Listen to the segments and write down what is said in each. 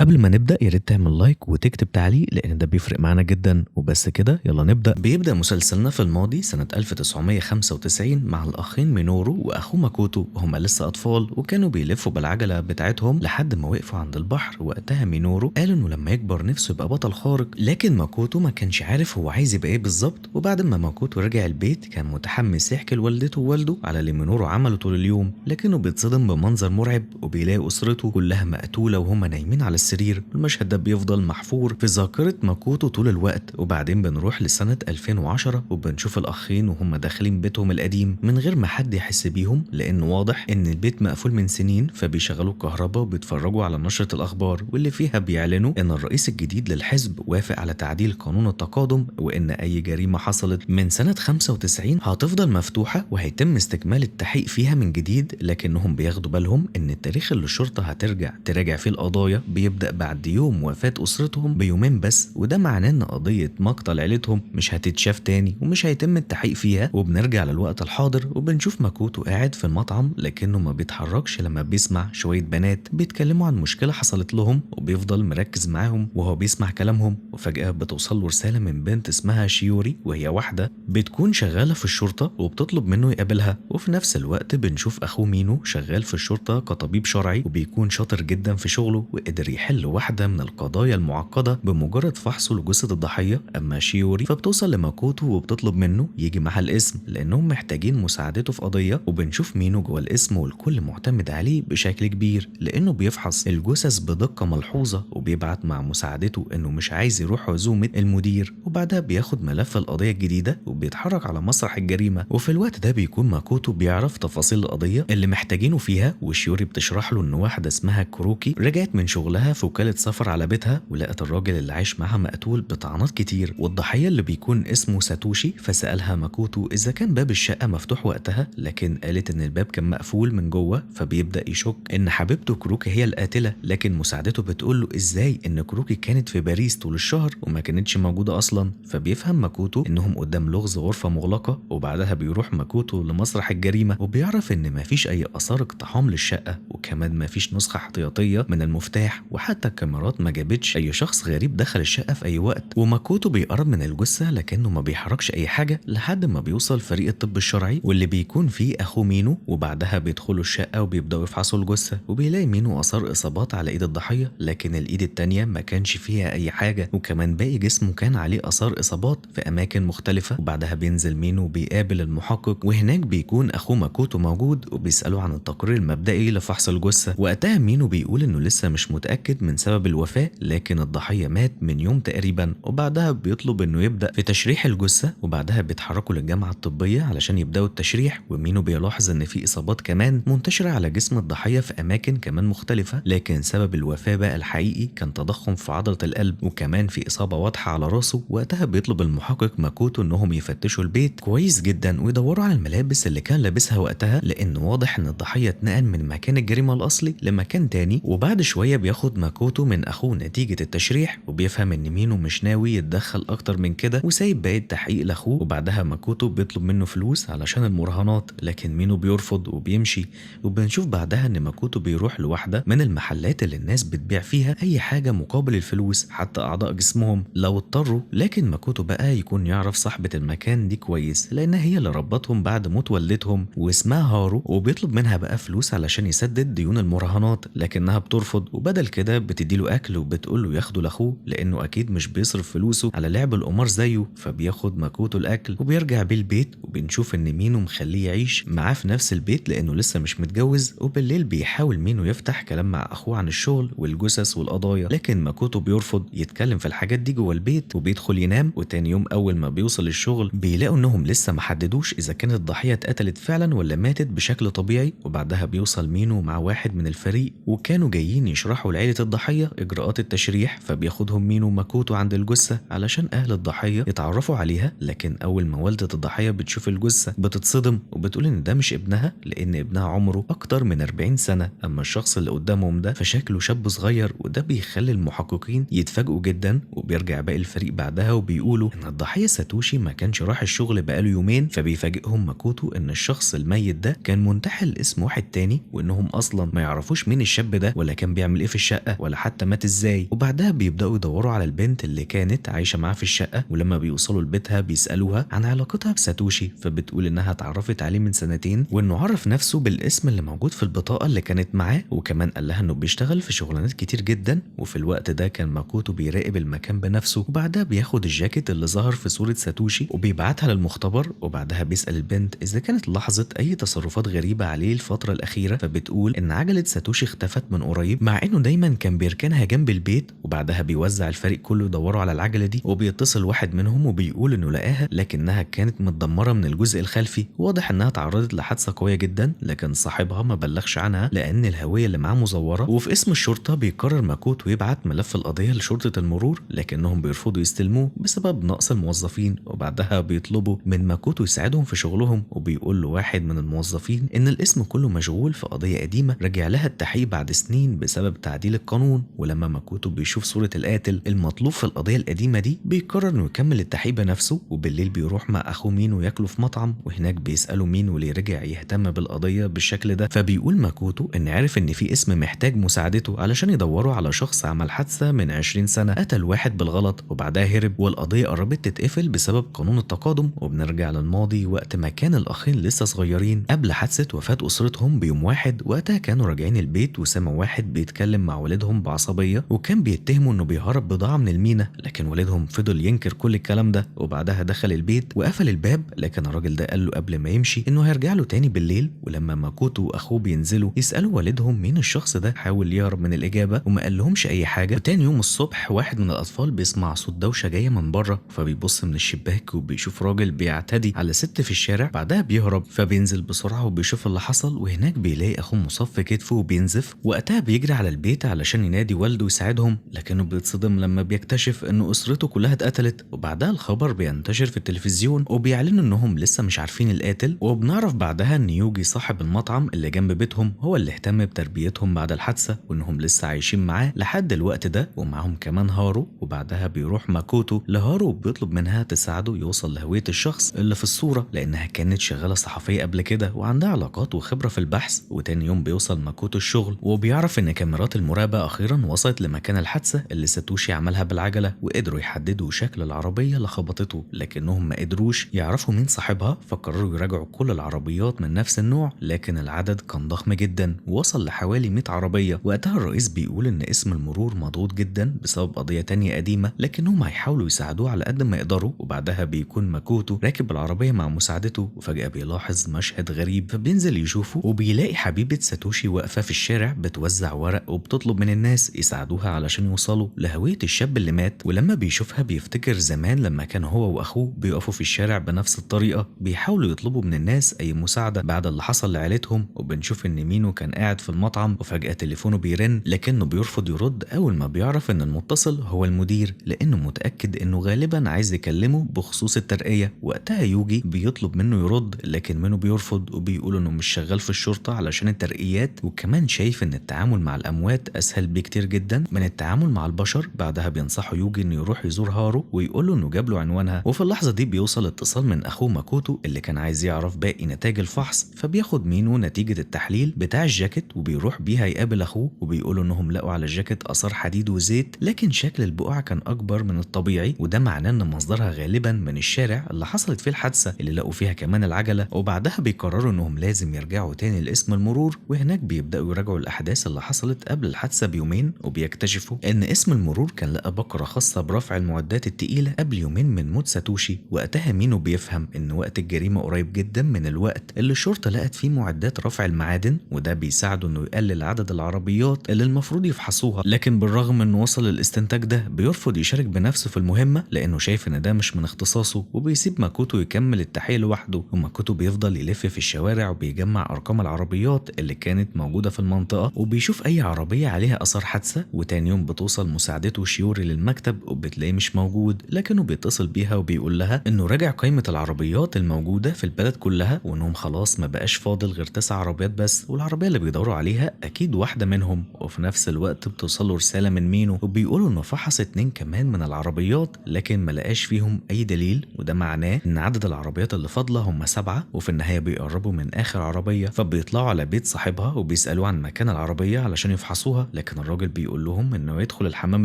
قبل ما نبدأ يا ريت تعمل لايك وتكتب تعليق لأن ده بيفرق معانا جدا. وبس كده يلا نبدأ. بيبدأ مسلسلنا في الماضي سنة 1995 مع الأخين مينورو وأخوه ماكوتو وهما لسه أطفال وكانوا بيلفوا بالعجلة بتاعتهم لحد ما وقفوا عند البحر. وقتها مينورو قال إنه لما يكبر نفسه يبقى بطل خارق، لكن ماكوتو ما كانش عارف هو عايز يبقى إيه بالظبط. وبعد ما ماكوتو رجع البيت كان متحمس يحكي لوالدته ووالده على اللي مينورو عمله طول اليوم، لكنه بيتصدم بمنظر مرعب وبيلاقي أسرته كلها مقتولة وهم نايمين على السرير. المشهد ده بيفضل محفور في ذاكرة ماكوتو طول الوقت. وبعدين بنروح لسنة 2010 وبنشوف الأخين وهم داخلين بيتهم القديم من غير ما حد يحس بيهم، لأن واضح إن البيت مقفول من سنين، فبيشغلوا الكهرباء وبيتفرجوا على نشرة الأخبار واللي فيها بيعلنوا إن الرئيس الجديد للحزب وافق على تعديل قانون التقادم، وإن أي جريمة حصلت من سنة 95 هتفضل مفتوحة وهيتم استكمال التحقيق فيها من جديد. لكنهم بياخدوا بالهم إن التاريخ اللي الشرطة هترجع تراجع فيه القضايا بيبدأ بعد يوم وفاة أسرتهم بيومين بس، وده معناه إن قضية مقتل عيلتهم مش هتتشاف تاني ومش هيتم التحقيق فيها. وبنرجع للوقت الحاضر وبنشوف ماكوتو قاعد في المطعم لكنه ما بيتحركش لما بيسمع شوية بنات بيتكلموا عن مشكلة حصلت لهم، وبيفضل مركز معاهم وهو بيسمع كلامهم. وفجأة بتوصل له رسالة من بنت اسمها شيوري، وهي واحدة بتكون شغالة في الشرطة وبتطلب منه يقابلها. وفي نفس الوقت بنشوف أخوه مينو شغال في الشرطة كطبيب شرعي وبيكون شاطر جدا في شغله وقدر يحل واحدة من القضايا المعقدة بمجرد فحصه لجثة الضحية. أما شيوري فبتوصل لماكوتو وبتطلب منه يجي معاها القسم لأنهم محتاجين مساعدته في قضية. وبنشوف مينو جوه القسم والكل معتمد عليه بشكل كبير لأنه بيفحص الجثث بدقة ملحوظة، وبيبعت مع مساعدته إنه مش عايز يروح عزومة المدير. وبعدها بياخد ملف القضية الجديدة وبيتحرك على مسرح الجريمة. وفي الوقت ده بيكون ماكوتو بيعرف تفاصيل القضية اللي محتاجينه فيها، وشيوري بتشرح له إن واحدة اسمها كروكي رجعت من شغلها في وكالة سفر على بيتها ولقت الراجل اللي عايش معاها مقتول بطعنات كتير والضحية اللي بيكون اسمه ساتوشي. فسألها ماكوتو إذا كان باب الشقة مفتوح وقتها، لكن قالت إن الباب كان مقفول من جوه. فبيبدأ يشك إن حبيبته كروكي هي القاتلة، لكن مساعدته بتقول له إزاي إن كروكي كانت في باريس طول الشهر وما كانتش موجودة أصلا. فبيفهم ماكوتو إنهم قدام لغز غرفة مغلقة. وبعدها بيروح ماكوتو لمسرح الجريمة وبيعرف إن مفيش أي آثار اقتحام للشقة، وكمان مفيش نسخة احتياطية من المفتاح، وحتى الكاميرات ما جابتش أي شخص غريب دخل الشقة في أي وقت. وماكوتو بيقرب من الجثة لكنه ما بيحركش أي حاجة لحد ما بيوصل فريق الطب الشرعي واللي بيكون فيه أخوه مينو. وبعدها بيدخلوا الشقة وبيبدأوا يفحصوا الجثة، وبيلاقي مينو آثار إصابات على إيد الضحية، لكن الإيد التانية ما كانش فيها أي حاجة، وكمان باقي جسمه كان عليه آثار إصابات في أماكن مختلفة. وبعدها بينزل مينو وبيقابل المحقق، وهناك بيكون أخوه ماكوتو موجود وبيسأله عن التقرير المبدئي لفحص الجثة. وقتها مينو بيقول إنه لسه مش متأكد من سبب الوفاة، لكن الضحية مات من يوم تقريبا. وبعدها بيطلب إنه يبدأ في تشريح الجثة، وبعدها بيتحركوا للجامعة الطبية علشان يبدأوا التشريح. ومينو بيلاحظ إن في إصابات كمان منتشرة على جسم الضحية في أماكن كمان مختلفة، لكن سبب الوفاة بقى الحقيقي كان تضخم في عضلة القلب، وكمان في إصابة واضحة على راسه. وقتها بيطلب المحقق ماكوتو إنهم يفتشوا البيت كويس جدا ويدوروا على الملابس اللي كان لابسها وقتها، لأن واضح إن الضحية اتنقل من مكان الجريمة الأصلي لمكان تاني. وبعد شوية بياخد ماكوتو من أخوه نتيجة التشريح، وبيفهم إن مينو مش ناوي يتدخل أكتر من كده وسايب باقي التحقيق لأخوه. وبعدها ماكوتو بيطلب منه فلوس علشان المراهنات، لكن مينو بيرفض وبيمشي. وبنشوف بعدها إن ماكوتو بيروح لواحدة من المحلات اللي الناس بتبيع فيها أي حاجة مقابل الفلوس، حتى أعضاء جسمهم لو اضطروا. لكن ماكوتو بقى يكون يعرف صاحبة المكان دي كويس لأنها هي اللي ربتهم بعد موت والدتهم واسمها هارو، وبيطلب منها بقى فلوس علشان يسدد ديون المراهنات، لكنها بترفض. وبدل كده بتديله أكل وبتقول له ياخده لأخوه لأنه أكيد مش بيصرف فلوسه على لعب القمار زيه. فبياخد ماكوتو الأكل وبيرجع بيه البيت، وبنشوف إن مينو مخليه يعيش معاه في نفس البيت لأنه لسه مش متجوز. وبالليل بيحاول مينو يفتح كلام مع أخوه عن الشغل والجثث والقضايا، لكن ماكوتو بيرفض يتكلم في الحاجات دي جوه البيت وبيدخل ينام. وتاني يوم أول ما بيوصل الشغل بيلاقوا إنهم لسه محددوش إذا كانت الضحية اتقتلت فعلا ولا ماتت بشكل طبيعي. وبعدها بيوصل مينو مع واحد من الفريق وكانوا جايين يشرحوا لعيلة الضحية إجراءات التشريح، فبياخدهم مينو وماكوتو عند الجثة علشان أهل الضحية يتعرفوا عليها. لكن أول ما والدة الضحية بتشوف الجثة بتتصدم وبتقول إن ده مش ابنها لأن ابنها عمره أكتر من 40 سنة، أما الشخص اللي قدامهم ده فشكله شاب صغير. وده بيخلي المحققين يتفاجئوا جدا. وبيرجع باقي الفريق بعدها وبيقولوا إن الضحية ساتوشي ما كانش راح الشغل بقاله يومين. فبيفاجئهم ماكوتو إن الشخص الميت ده كان منتحل اسم واحد تاني، وإنهم أصلا ما يعرفوش مين الشاب ده ولا كان بيعمل إيه في الشقة. الشقة ولا حتى مات ازاي. وبعدها بيبدأوا يدوروا على البنت اللي كانت عايشة معاه في الشقة، ولما بيوصلوا لبيتها بيسألوها عن علاقتها بساتوشي، فبتقول انها اتعرفت عليه من سنتين وانه عرف نفسه بالاسم اللي موجود في البطاقة اللي كانت معاه، وكمان قال لها انه بيشتغل في شغلانات كتير جدا. وفي الوقت ده كان ماكوتو بيراقب المكان بنفسه، وبعدها بياخد الجاكيت اللي ظهر في صورة ساتوشي وبيبعتها للمختبر، وبعدها بيسأل البنت اذا كانت لاحظت اي تصرفات غريبة عليه الفترة الأخيرة، فبتقول ان عجلة ساتوشي اختفت من قريب مع انه دايما كان بيركنها جنب البيت. وبعدها بيوزع الفريق كله يدوروا على العجلة دي، وبيتصل واحد منهم وبيقول انه لقاها لكنها كانت متدمرة من الجزء الخلفي، واضح انها تعرضت لحادثة قوية جدا، لكن صاحبها ما بلغش عنها لان الهوية اللي معاه مزورة. وفي اسم الشرطة بيقرر ماكوتو يبعت ملف القضية لشرطة المرور، لكنهم بيرفضوا يستلموه بسبب نقص الموظفين. وبعدها بيطلبوا من ماكوتو يساعدهم في شغلهم، وبيقول له واحد من الموظفين ان الاسم كله مشغول في قضية قديمة رجع لها التحقيق بعد سنين بسبب تعديل القانون. ولما ماكوتو بيشوف صورة القاتل المطلوب في القضية القديمة دي بيقرر انه يكمل التحقيق بنفسه. وبالليل بيروح مع اخوه مينو ياكلوا في مطعم، وهناك بيسألوا مينو ليه رجع يهتم بالقضية بالشكل ده، فبيقول ماكوتو ان عرف ان في اسم محتاج مساعدته علشان يدوروا على شخص عمل حادثة من 20 سنة قتل واحد بالغلط وبعدها هرب، والقضية قربت تتقفل بسبب قانون التقادم. وبنرجع للماضي وقت ما كان الاخين لسه صغيرين قبل حادثة وفاة اسرتهم بيوم واحد. وقتها كانوا راجعين البيت وسمعوا واحد بيتكلم مع والدهم بعصبية، وكان بيتهموا انه بيهرب بضاعة من المينا، لكن والدهم فضل ينكر كل الكلام ده. وبعدها دخل البيت وقفل الباب، لكن الراجل ده قال له قبل ما يمشي انه هيرجع له تاني بالليل. ولما ماكوتو واخوه بينزلوا يسألوا والدهم مين الشخص ده، حاول يهرب من الإجابة وما قالهمش أي حاجة. وتاني يوم الصبح واحد من الأطفال بيسمع صوت دوشة جاية من بره، فبيبص من الشباك وبيشوف راجل بيعتدي على ست في الشارع. بعدها بيهرب، فبينزل بسرعة وبيشوف اللي حصل، وهناك بيلاقي أخوه مصاب في كتفه وبينزف. وقتها بيجري على البيت علشان ينادي والده يساعدهم، لكنه بيتصدم لما بيكتشف إنه أسرته كلها اتقتلت. وبعدها الخبر بينتشر في التلفزيون وبيعلنوا إنهم لسه مش عارفين القاتل. وبنعرف بعدها إن يوجي صاحب المطعم اللي جنب بيتهم هو اللي اهتم بتربيتهم بعد الحادثة، وإنهم لسه عايشين معاه لحد الوقت ده، ومعاهم كمان هارو. وبعدها بيروح ماكوتو لهارو وبيطلب منها تساعده يوصل لهوية الشخص اللي في الصورة، لأنها كانت شغالة صحفية قبل كده وعندها علاقات وخبرة في البحث. وتاني يوم بيوصل ماكوتو الشغل وبيعرف إن كاميرات المراقبة أخيرا وصلت لمكان الحادثة اللي ساتوشي عملها بالعجلة، وقدروا يحددوا شكل العربية اللي خبطته، لكنهم ما قدروش يعرفوا مين صاحبها. فقرروا يراجعوا كل العربيات من نفس النوع، لكن العدد كان ضخم جدا ووصل لحوالي 100 عربية. وقتها الرئيس بيقول إن اسم المرور مضغوط جدا بسبب قضية تانية قديمة، لكنهم هيحاولوا يساعدوه على قد ما يقدروا. وبعدها بيكون ماكوتو راكب العربية مع مساعدته، وفجأة بيلاحظ مشهد غريب فبينزل يشوفه، وبيلاقي حبيبة ساتوشي واقفة في الشارع بتوزع ورق وبتطلب من الناس يساعدوها علشان يوصلوا لهوية الشاب اللي مات. ولما بيشوفها بيفتكر زمان لما كان هو وأخوه بيقفوا في الشارع بنفس الطريقة بيحاولوا يطلبوا من الناس أي مساعدة بعد اللي حصل لعيلتهم. وبنشوف إن مينو كان قاعد في المطعم وفجأة تليفونه بيرن، لكنه بيرفض يرد أول ما بيعرف إن المتصل هو المدير، لأنه متأكد إنه غالبا عايز يكلمه بخصوص الترقية. وقتها يوجي بيطلب منه يرد، لكن مينو بيرفض وبيقول إنه مش شغال في الشرطة علشان الترقيات، وكمان شايف إن التعامل مع الأموات أسهل بكتير جدا من التعامل مع البشر. بعدها بينصحه يوجي إنه يروح يزور هارو ويقول له إنه جاب له عنوانها. وفي اللحظة دي بيوصل اتصال من أخوه ماكوتو اللي كان عايز يعرف باقي نتائج الفحص، فبياخد مينو نتيجة التحليل بتاع الجاكيت وبيروح بيها يقابل أخوه، وبيقولوا إنهم لقوا على الجاكيت آثار حديد وزيت، لكن شكل البقع كان أكبر من الطبيعي، وده معناه إن مصدرها غالبا من الشارع اللي حصلت فيه الحادثة اللي لقوا فيها كمان العجلة. وبعدها بيقرروا إنهم لازم يرجعوا تاني لاسم المرور، وهناك بيبدأوا يراجعوا الأحداث اللي حصلت قبل الحادثة بيومين، وبيكتشفوا إن اسم المرور كان لقى بقرة خاصة برفع المعدات التقيلة قبل يومين من موت ساتوشي. وقتها مينو بيفهم إن وقت الجريمة قريب جدا من الوقت اللي الشرطة لقت فيه معدات رفع المعادن، وده بيساعده إنه يقلل عدد العربيات اللي المفروض يفحصوها. لكن بالرغم إنه وصل للاستنتاج ده بيرفض يشارك بنفسه في المهمة لأنه شايف إن ده مش من اختصاصه، وبيسيب ماكوتو يكمل التحقيق لوحده. وماكوتو بيفضل يلف في الشوارع وبيجمع أرقام العربيات اللي كانت موجودة في المنطقة، وبيشوف أي عربية عليها أثر حادثة. وتاني يوم بتوصل مساعدته شيوري للمكتب وبتلاقيه مش موجود، لكنه بيتصل بيها وبيقول لها إنه راجع قائمة العربيات الموجودة في البلد كلها، وإنهم خلاص ما بقاش فاضل غير 9 عربيات بس، والعربية اللي بيدوروا عليها أكيد واحدة منهم. وفي نفس الوقت بتوصله رسالة من مينو وبيقولوا إنه فحص 2 كمان من العربيات لكن ما لقاش فيهم أي دليل، وده معناه إن عدد العربيات اللي فاضلة هم 7. وفي النهاية بيقربوا من آخر عربية، فبيطلعوا على بيت صاحبها وبيسألوه عن مكان العربية علشان يفحصوها، لكن الراجل بيقول لهم انه يدخل الحمام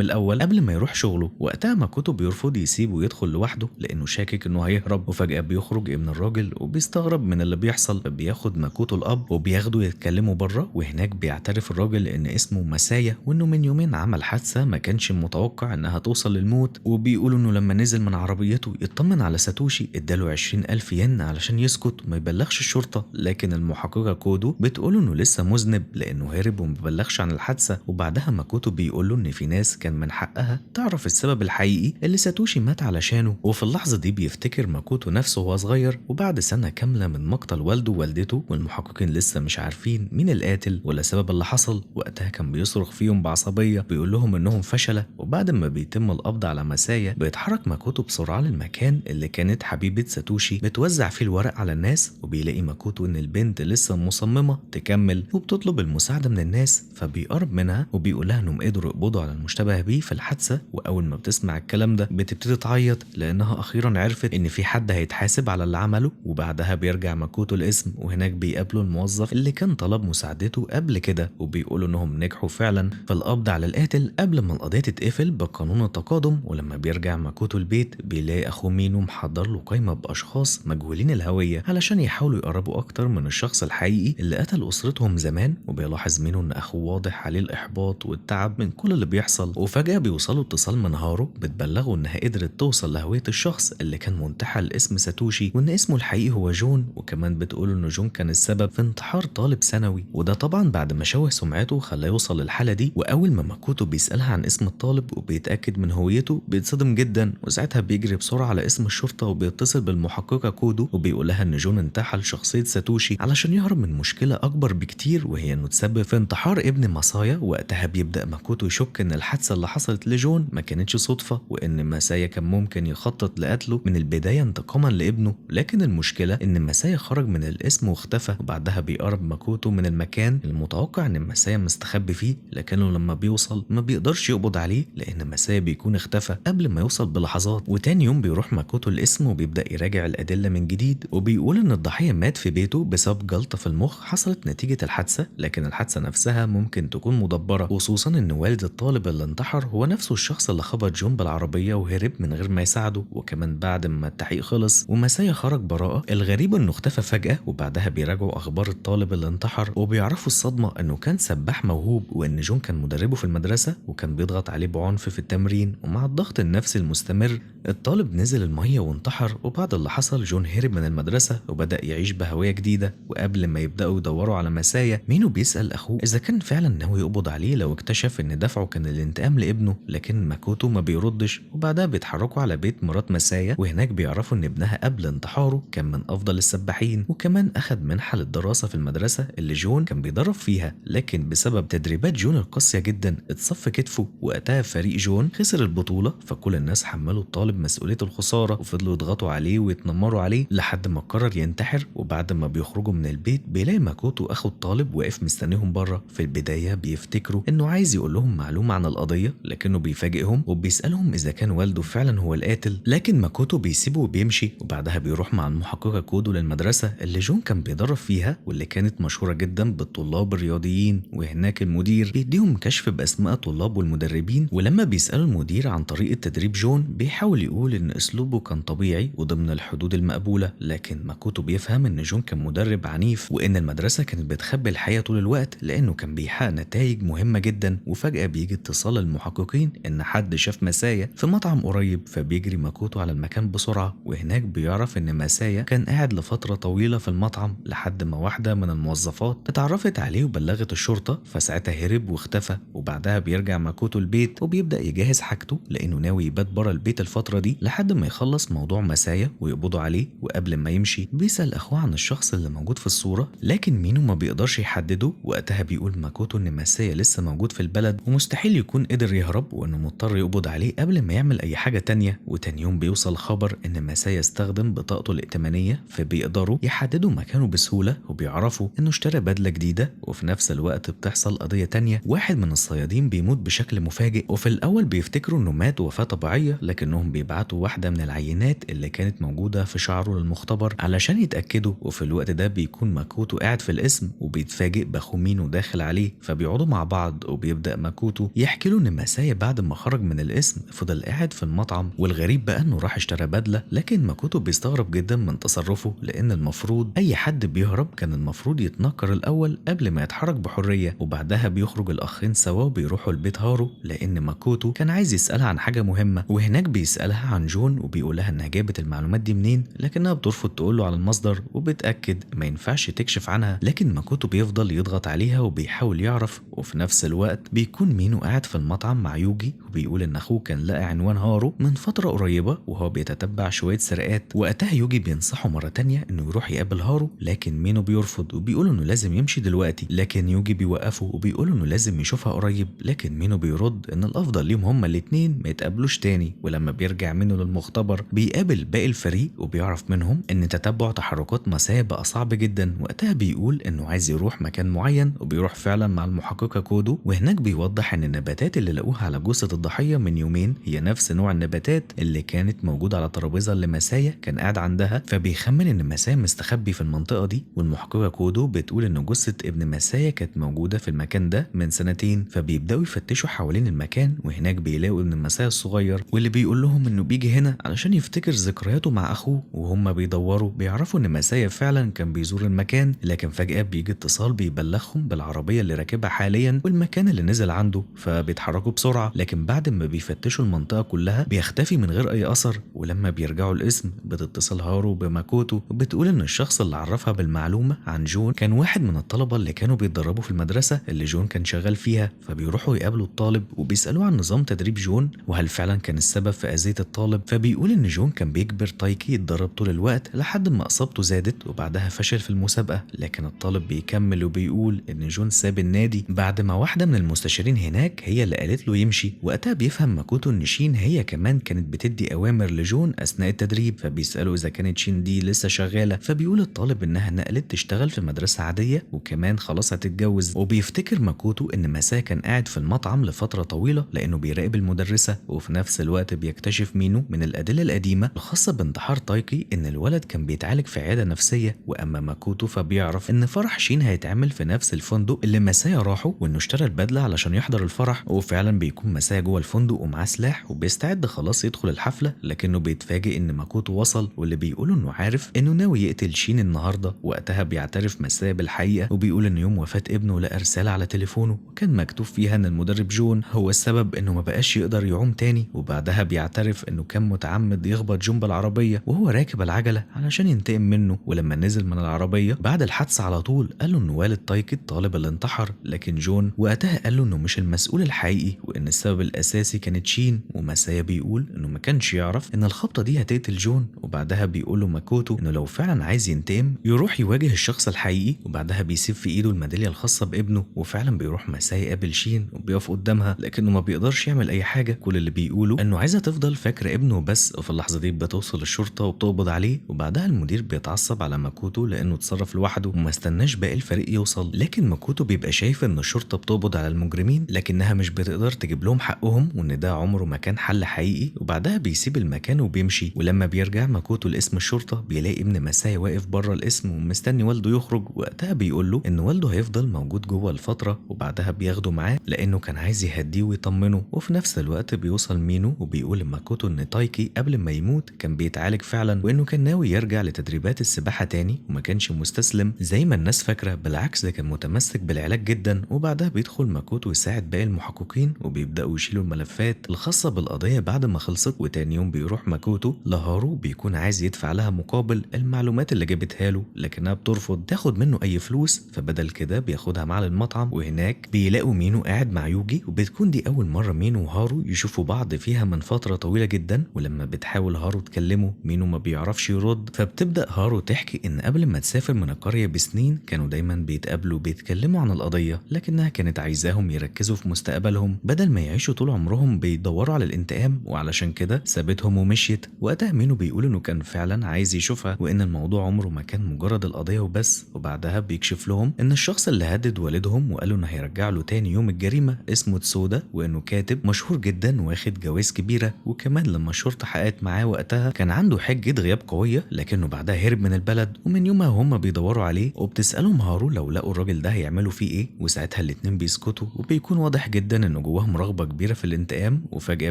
الاول قبل ما يروح شغله. وقتها ماكوتو بيرفض يسيبه يدخل لوحده لانه شاكك انه هيهرب، وفجأة بيخرج ابن الراجل وبيستغرب من اللي بيحصل، فبياخد ماكوتو الاب وبياخده يتكلموا بره، وهناك بيعترف الراجل ان اسمه مسايا وانه من يومين عمل حادثة ما كانش متوقع انها توصل للموت. وبيقولوا انه لما نزل من عربيته يطمن على ساتوشي اداله 20,000 ين علشان يسكت وما يبلغش الشرطة، لكن المحققة كودو بتقوله انه لسه مذنب لانه هرب وما بلغش عن الحادثة. وبعدها ماكوتو بيقوله ان في ناس كان من حقها تعرف السبب الحقيقي اللي ساتوشي مات علشانه. وفي اللحظة دي بيفتكر ماكوتو نفسه وهو صغير وبعد سنة كاملة من مقتل والده ووالدته، والمحققين لسه مش عارفين مين القاتل ولا سبب اللي حصل. وقتها كان بيصرخ فيهم بعصبية بيقول لهم انهم فشلة. وبعد ما بيتم القبض على مسايا بيتحرك ماكوتو بسرعة للمكان اللي كانت حبيبة ساتوشي بتوزع فيه الورق على الناس، وبيلاقي ماكوتو ان البنت لسه مصممة تكمل وبتطلب المساعدة من الناس، فبيقرب منها وبيقول لها انهم قدروا يقبضوا على المشتبه بيه في الحادثة. واول ما بتسمع الكلام ده بتبتدي تعيط لانها اخيرا عرفت ان في حد هيتحاسب على اللي عمله. وبعدها بيرجع ماكوتو الاسم، وهناك بيقابلوا الموظف اللي كان طلب مساعدته قبل كده، وبيقولوا انهم نجحوا فعلا في القبض على القاتل قبل ما القضية تتقفل بقانون التقادم. ولما بيرجع ماكوتو البيت بيلاقي اخوه مينو محضر له قائمة باشخاص مجهولين الهوية علشان يحاولوا يقربوا اكتر من الشخص الحقيقي اللي قتل اسرتهم زمان. وبيلاحظ مينو ان اخوه واضح عليه الاحباط والتعب من كل اللي بيحصل، وفجأة بيوصلوا اتصال من هارو بتبلغه انها قدرت توصل لهوية الشخص اللي كان منتحل اسم ساتوشي وان اسمه الحقيقي هو جون. وكمان بتقول انه جون كان السبب في انتحار طالب ثانوي، وده طبعا بعد ما شوه سمعته خلاه يوصل للحالة دي. واول ما ماكوتو بيسألها عن اسم الطالب وبيتأكد من هويته بيتصدم جدا، وساعتها بيجري بسرعة على اسم الشرطة وبيتصل بالمحققة كودو وبيقول لها ان جون انتحل شخصية ساتوشي علشان يهرب من مشكلة اكبر بكتير، وهي انه تسبب في انتحار ابن ماسايا. وقتها بيبدأ ماكوتو يشك ان الحادثة اللي حصلت لجون ما كانتش صدفة، وان ماسايا كان ممكن يخطط لقتله من البداية انتقاما لابنه. لكن المشكلة ان ماسايا خرج من الاسم واختفى. وبعدها بيقرب ماكوتو من المكان المتوقع ان ماسايا مستخبي فيه، لكنه لما بيوصل ما بيقدرش يقبض عليه لان ماسايا بيكون اختفى قبل ما يوصل بلحظات. وتاني يوم بيروح ماكوتو الاسم وبيبدأ يراجع الأدلة من جديد، وبيقول ان الضحية مات في بيته بسبب جلطة في المخ حصلت نتيجة الحادثة، لكن الحادثة نفسها ممكن تكون مدبرة، خصوصا ان والد الطالب اللي انتحر هو نفسه الشخص اللي خبط جون بالعربية وهرب من غير ما يساعده. وكمان بعد ما التحقيق خلص وماسايا خرج براءة، الغريب انه اختفى فجأة. وبعدها بيراجعوا اخبار الطالب اللي انتحر وبيعرفوا الصدمة انه كان سباح موهوب، وان جون كان مدربه في المدرسة وكان بيضغط عليه بعنف في التمرين. ومع الضغط النفسي المستمر الطالب نزل المية وانتحر. وبعد اللي حصل جون هرب من المدرسة وبدأ يعيش بهوية جديدة. وقبل ما يبدأوا يدوروا على ماسايا مينو بيسأل اخوه اذا كان فعلا ناوي يقبض عليه لو اكتشف ان دفعه كان الانتقام لابنه، لكن ماكوتو ما بيردش. وبعدها بيتحركوا على بيت مرات ماسايا، وهناك بيعرفوا ان ابنها قبل انتحاره كان من افضل السباحين، وكمان اخد منحة للدراسة في المدرسة اللي جون كان بيدرب فيها، لكن بسبب تدريبات جون القاسية جدا اتصف كتفه. وقتها فريق جون خسر البطولة، فكل الناس حملوا الطالب مسؤولية الخسارة وفضلوا يضغطوا عليه ويتنمروا عليه لحد ما قرر ينتحر. وبعد ما بيخرجوا من البيت بيلاقي ماكوتو اخو الطالب واقف مستنيهم بره. في البداية بيفتكروا انه عايز يقول لهم معلومة عن القضية، لكنه بيفاجئهم وبيسألهم اذا كان والده فعلا هو القاتل، لكن ماكوتو بيسيبه وبيمشي. وبعدها بيروح مع المحققة كودو للمدرسة اللي جون كان بيدرب فيها واللي كانت مشهورة جدا بالطلاب الرياضيين، وهناك المدير بيديهم كشف باسماء الطلاب والمدربين. ولما بيسألوا المدير عن طريقة تدريب جون بيحاول يقول ان اسلوبه كان طبيعي وضمن الحدود المقبولة، لكن ماكوتو بيفهم ان جون كان مدرب عنيف وان المدرسة كانت بتخبي الحقيقة طول الوقت لانه كان بيحقق نتائج مهمة جدا. وفجأة بيجي اتصال المحققين ان حد شاف ماسايا في مطعم قريب، فبيجري ماكوتو على المكان بسرعة، وهناك بيعرف ان ماسايا كان قاعد لفترة طويلة في المطعم لحد ما واحدة من الموظفات اتعرفت عليه وبلغت الشرطة، فساعتها هرب واختفى. وبعدها بيرجع ماكوتو البيت وبيبدأ يجهز حاجته لانه ناوي يبات بره البيت الفترة دي لحد ما يخلص موضوع ماسايا ويقبضوا عليه. وقبل ما يمشي بيسأل اخوه عن الشخص اللي موجود في الصورة، لكن مينو ما بيقدرش يحدده. وقتها بيقول ماكوتو ان ماسايا لسه موجود في البلد ومستحيل يكون قدر يهرب، وانه مضطر يقبض عليه قبل ما يعمل اي حاجة تانية. وتاني يوم بيوصل خبر ان ماسايا استخدم بطاقته الائتمانية، فبيقدروا يحددوا مكانه بسهولة وبيعرفوا انه اشترى بدلة جديدة. وفي نفس الوقت بتحصل قضية تانية، واحد من الصيادين بيموت بشكل مفاجئ، وفي الاول بيفتكروا انه مات وفاة طبيعية، لكنهم بيبعتوا واحدة من العينات اللي كانت موجودة في شعره للمختبر علشان يتأكدوا. وفي الوقت ده بيكون ماكوتو قاعد في القسم وبيتفاجئ باخو مينو داخل عليه، فبيقعدوا مع مع بعض، وبيبدأ ماكوتو يحكي له إن مسايا بعد ما خرج من القسم فضل قاعد في المطعم، والغريب بقى إنه راح اشترى بدلة. لكن ماكوتو بيستغرب جدا من تصرفه، لأن المفروض أي حد بيهرب كان المفروض يتنكر الأول قبل ما يتحرك بحرية، وبعدها بيخرج الأخين سوا وبيروحوا البيت هارو، لأن ماكوتو كان عايز يسألها عن حاجة مهمة، وهناك بيسألها عن جون وبيقولها إنها جابت المعلومات دي منين، لكنها بترفض تقوله على المصدر وبتأكد ما ينفعش تكشف عنها. لكن ماكوتو بيفضل يضغط عليها وبيحاول يعرف، وفي نفس الوقت بيكون مينو قاعد في المطعم مع يوجي وبيقول إن أخوه كان لقى عنوان هارو من فترة قريبة وهو بيتتبع شوية سرقات. وقتها يوجي بينصحه مرة تانية إنه يروح يقابل هارو، لكن مينو بيرفض وبيقول إنه لازم يمشي دلوقتي، لكن يوجي بيوقفه وبيقول إنه لازم يشوفها قريب، لكن مينو بيرد إن الأفضل ليهم هما الاتنين ما يتقابلوش تاني. ولما بيرجع مينو للمختبر بيقابل باقي الفريق وبيعرف منهم إن تتبع تحركات مسايا بقى صعب جدا. وقتها بيقول إنه عايز يروح مكان معين، وبيروح فعلا مع المحققة كودو، وهناك بيوضح إن النباتات اللي لقوها على جثة الضحية من يومين هي نفس نوع النباتات اللي كانت موجودة على ترابيزة اللي مسايا كان قاعد عندها، فبيخمن إن مسايا مستخبي في المنطقة دي. والمحققة كودو بتقول إن جثة ابن مسايا كانت موجودة في المكان ده من سنتين، فبيبدأوا يفتشوا حوالين المكان، وهناك بيلاقوا ابن مسايا الصغير واللي بيقول لهم إنه بيجي هنا علشان يفتكر ذكرياته مع أخوه. وهم بيدوروا بيعرفوا إن مسايا فعلا كان بيزور المكان، لكن فجأة بيجي اتصال بيبلغهم بالعربية اللي راكبها حاليا والمكان اللي نزل عنده، فبيتحركوا بسرعة. لكن بعد ما بيفتشوا المنطقة كلها بيختفي من غير أي أثر. ولما بيرجعوا القسم بتتصل هارو بماكوتو وبتقول إن الشخص اللي عرفها بالمعلومة عن جون كان واحد من الطلبة اللي كانوا بيتدربوا في المدرسة اللي جون كان شغال فيها. فبيروحوا يقابلوا الطالب وبيسألوه عن نظام تدريب جون وهل فعلا كان السبب في أذية الطالب. فبيقول إن جون كان بيجبر تايكي يتدرب طول الوقت لحد ما إصابته زادت وبعدها فشل في المسابقة. لكن الطالب بيكمل وبيقول إن جون ساب النادي بعد ما واحدة من المستشارين هناك هي اللي قالت له يمشي. وقتها بيفهم ماكوتو إن شين هي كمان كانت بتدي أوامر لجون أثناء التدريب، فبيسأله إذا كانت شين دي لسه شغالة. فبيقول الطالب إنها نقلت تشتغل في مدرسة عادية وكمان خلاص هتتجوز. وبيفتكر ماكوتو إن مساء كان قاعد في المطعم لفترة طويلة لأنه بيراقب المدرسة. وفي نفس الوقت بيكتشف مينو من الأدلة القديمة الخاصة بانتحار تايكي إن الولد كان بيتعالج في عيادة نفسية. وأما ماكوتو فبيعرف إن فرح شين هيتعمل في نفس الفندق اللي مسايا راحه، وإنه اشترى البدلة علشان يحضر الفرح. وفعلا بيكون مسايا جوه الفندق ومعاه سلاح وبيستعد خلاص يدخل الحفلة، لكنه بيتفاجئ إن ماكوتو وصل واللي بيقوله إنه عارف إنه ناوي يقتل شين النهارده. وقتها بيعترف مسايا بالحقيقة وبيقول إن يوم وفاة ابنه لقى رسالة على تليفونه وكان مكتوب فيها إن المدرب جون هو السبب إنه ما بقاش يقدر يعوم تاني. وبعدها بيعترف إنه كان متعمد يخبط جون بالعربية وهو راكب العجلة علشان ينتقم منه. ولما نزل من العربية بعد الحادثة على طول قال له إن والد تايكي الطالب اللي انتحر، لكن جون وقتها قال له إنه مش المسؤول الحقيقي وإن السبب الأساسي كانت شين. ومسايا بيقول إنه ما كانش يعرف إن الخبطة دي هتقتل جون. وبعدها بيقول له ماكوتو إنه لو فعلا عايز ينتقم يروح يواجه الشخص الحقيقي. وبعدها بيسيب في إيده الميدالية الخاصة بابنه، وفعلا بيروح مسايا يقابل شين وبيقف قدامها لكنه ما بيقدرش يعمل أي حاجة. كل اللي بيقوله إنه عايزة تفضل فاكرة ابنه بس. وفي اللحظة دي بتوصل الشرطة وبتقبض عليه، وبعدها المدير بيتعصب على ماكوتو لأنه اتصرف لوحده وما استناش باقي الفريق يوصل. لكن ماكوتو بيبقى شايف إن الشرطة بتقبض على المجرمين لكنها مش بتقدر تجيب لهم حقهم وإن ده عمره ما كان حل حقيقي. وبعدها بيسيب المكان وبيمشي. ولما بيرجع ماكوتو لاسم الشرطة بيلاقي ابن مسايا واقف بره الاسم ومستني والده يخرج. وقتها بيقول له إن والده هيفضل موجود جوه الفترة، وبعدها بياخده معاه لأنه كان عايز يهديه ويطمنه. وفي نفس الوقت بيوصل مينو وبيقول لماكوتو إن تايكي قبل ما يموت كان بيتعالج فعلا وإنه كان ناوي يرجع لتدريبات السباحة تاني وما كانش مستسلم زي ما الناس فاكرة، بالعكس ده كان متمسك بالعلاج جدا. وبعدها بيدخل ماكوتو يساعد باقي المحققين وبيبدأوا يشيلوا الملفات الخاصة بالقضية بعد ما خلصت. وتاني يوم بيروح ماكوتو لهارو بيكون عايز يدفع لها مقابل المعلومات اللي جابتها له، لكنها بترفض تاخد منه أي فلوس، فبدل كده بياخدها معاه للمطعم. وهناك بيلاقوا مينو قاعد مع يوجي، وبتكون دي أول مرة مينو وهارو يشوفوا بعض فيها من فترة طويلة جدا. ولما بتحاول هارو تكلمه مينو ما بيعرفش يرد، فبتبدأ هارو تحكي إن قبل ما تسافر من القرية بسنين كانوا دايما بيتقابلوا بيتكلموا عن القضية، لكنها كانت عايزاهم يركزوا في مستقبلهم بدل ما يعيشوا طول عمرهم بيدوروا على الانتقام، وعلشان كده سابتهم ومشيت. وقتها مينو بيقول إنه كان فعلا عايز يشوفها وإن الموضوع عمره ما كان مجرد القضية وبس. وبعدها بيكشف لهم إن الشخص اللي هدد والدهم وقالوا إنه هيرجع له تاني يوم الجريمة اسمه تسودا، وإنه كاتب مشهور جدا واخد جوائز كبيرة. وكمان لما الشرطة حققت معاه وقتها كان عنده حجة غياب قوية، لكنه بعدها هرب من البلد. ومن يومها هم بيدوروا عليه وبتسألهم هارو لو لقوا الراجل ده هيعملوا فيه إيه. وساعتها الاتنين بيسكتوا وبيكون واضح جدا ان جواهم رغبة كبيرة في الانتقام. وفجأة